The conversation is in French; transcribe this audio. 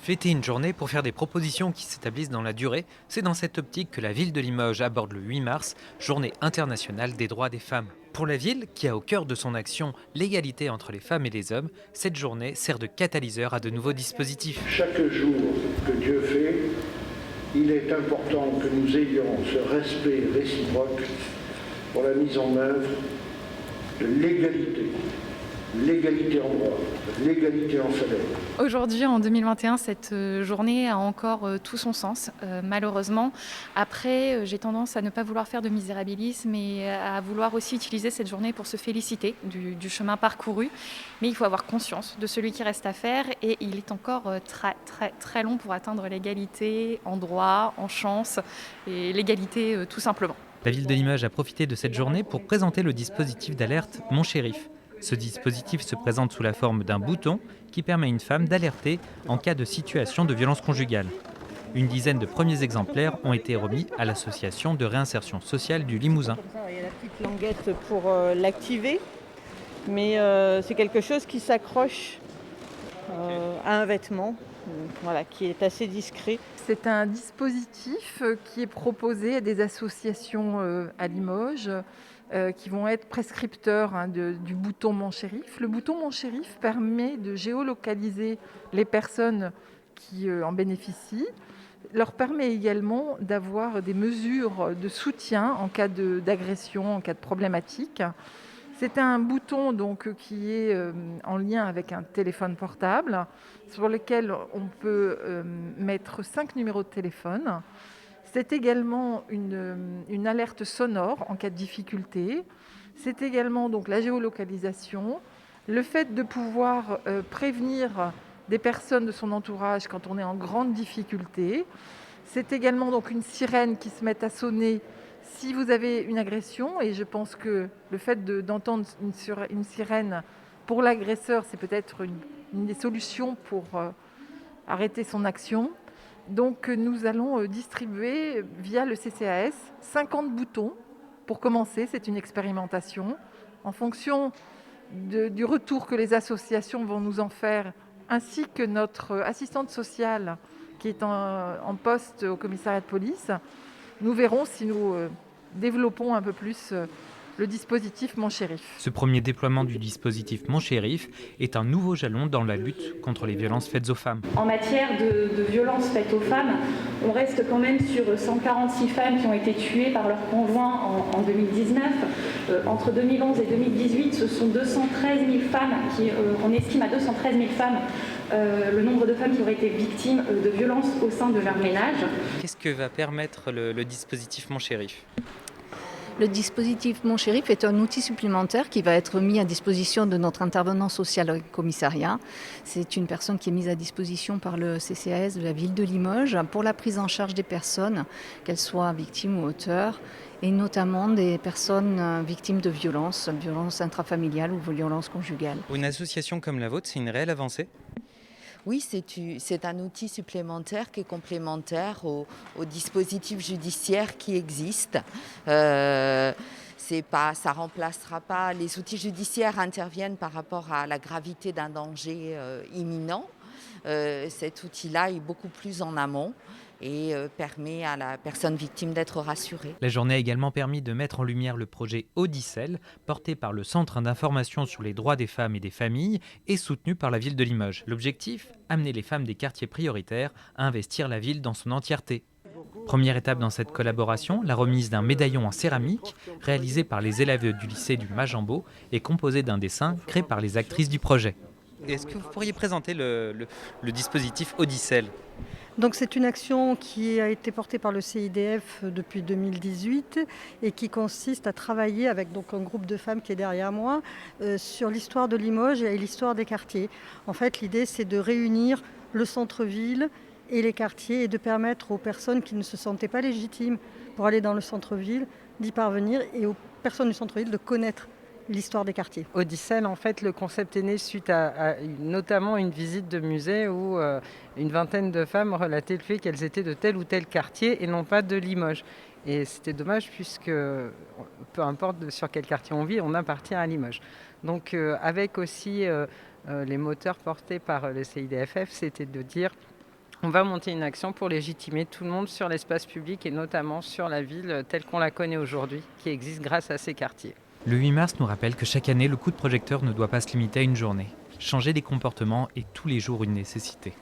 Fêter une journée pour faire des propositions qui s'établissent dans la durée, c'est dans cette optique que la ville de Limoges aborde le 8 mars, journée internationale des droits des femmes. Pour la ville, qui a au cœur de son action l'égalité entre les femmes et les hommes, cette journée sert de catalyseur à de nouveaux dispositifs. Chaque jour que Dieu fait, il est important que nous ayons ce respect réciproque pour la mise en œuvre de l'égalité. L'égalité en droit, l'égalité en salaire. Aujourd'hui, en 2021, cette journée a encore tout son sens, malheureusement. Après, j'ai tendance à ne pas vouloir faire de misérabilisme et à vouloir aussi utiliser cette journée pour se féliciter du chemin parcouru. Mais il faut avoir conscience de celui qui reste à faire et il est encore très, très, très long pour atteindre l'égalité en droit, en chance et l'égalité tout simplement. La ville de Limoges a profité de cette journée pour présenter le dispositif d'alerte Mon Shérif. Ce dispositif se présente sous la forme d'un bouton qui permet à une femme d'alerter en cas de situation de violence conjugale. Une dizaine de premiers exemplaires ont été remis à l'association de réinsertion sociale du Limousin. Il y a la petite languette pour l'activer, mais c'est quelque chose qui s'accroche à un vêtement, voilà, qui est assez discret. C'est un dispositif qui est proposé à des associations à Limoges qui vont être prescripteurs du bouton Mon Shérif. Le bouton Mon Shérif permet de géolocaliser les personnes qui en bénéficient, leur permet également d'avoir des mesures de soutien en cas d'agression, en cas de problématique. C'est un bouton donc, qui est en lien avec un téléphone portable sur lequel on peut mettre 5 numéros de téléphone. C'est également une alerte sonore en cas de difficulté. C'est également donc, la géolocalisation, le fait de pouvoir prévenir des personnes de son entourage quand on est en grande difficulté. C'est également donc, une sirène qui se met à sonner si vous avez une agression, et je pense que le fait d'entendre une sirène pour l'agresseur, c'est peut-être une des solutions pour arrêter son action. Donc nous allons distribuer via le CCAS 50 boutons pour commencer, c'est une expérimentation. En fonction du retour que les associations vont nous en faire, ainsi que notre assistante sociale qui est en poste au commissariat de police, nous verrons si nous développons un peu plus le dispositif Mon Shérif. Ce premier déploiement du dispositif Mon Shérif est un nouveau jalon dans la lutte contre les violences faites aux femmes. En matière de violences faites aux femmes, on reste quand même sur 146 femmes qui ont été tuées par leur conjoint en 2019. Entre 2011 et 2018, ce sont 213 000 femmes, on estime à 213 000 femmes le nombre de femmes qui auraient été victimes de violences au sein de leur ménage. Qu'est-ce que va permettre le dispositif Mon Shérif ? Le dispositif Mon Shérif est un outil supplémentaire qui va être mis à disposition de notre intervenant social au commissariat. C'est une personne qui est mise à disposition par le CCAS de la ville de Limoges pour la prise en charge des personnes, qu'elles soient victimes ou auteurs, et notamment des personnes victimes de violences intrafamiliales ou violences conjugales. Une association comme la vôtre, c'est une réelle avancée ? Oui, c'est un outil supplémentaire qui est complémentaire au dispositif judiciaire qui existe. Ça ne remplacera pas, les outils judiciaires interviennent par rapport à la gravité d'un danger imminent. Cet outil-là est beaucoup plus en amont et permet à la personne victime d'être rassurée. La journée a également permis de mettre en lumière le projet Audicelle, porté par le Centre d'information sur les droits des femmes et des familles et soutenu par la ville de Limoges. L'objectif, amener les femmes des quartiers prioritaires à investir la ville dans son entièreté. Première étape dans cette collaboration, la remise d'un médaillon en céramique réalisé par les élèves du lycée du Majambo et composé d'un dessin créé par les actrices du projet. Est-ce que vous pourriez présenter le dispositif Audicelle ? Donc c'est une action qui a été portée par le CIDF depuis 2018 et qui consiste à travailler avec donc un groupe de femmes qui est derrière moi sur l'histoire de Limoges et l'histoire des quartiers. En fait, l'idée c'est de réunir le centre-ville et les quartiers et de permettre aux personnes qui ne se sentaient pas légitimes pour aller dans le centre-ville d'y parvenir et aux personnes du centre-ville de connaître l'histoire des quartiers. Audicelle, en fait, le concept est né suite à notamment une visite de musée où une vingtaine de femmes relataient le fait qu'elles étaient de tel ou tel quartier et non pas de Limoges. Et c'était dommage puisque, peu importe sur quel quartier on vit, on appartient à Limoges. Donc avec aussi les moteurs portés par le CIDFF, c'était de dire On va monter une action pour légitimer tout le monde sur l'espace public et notamment sur la ville telle qu'on la connaît aujourd'hui, qui existe grâce à ces quartiers. Le 8 mars nous rappelle que chaque année, le coup de projecteur ne doit pas se limiter à une journée. Changer des comportements est tous les jours une nécessité.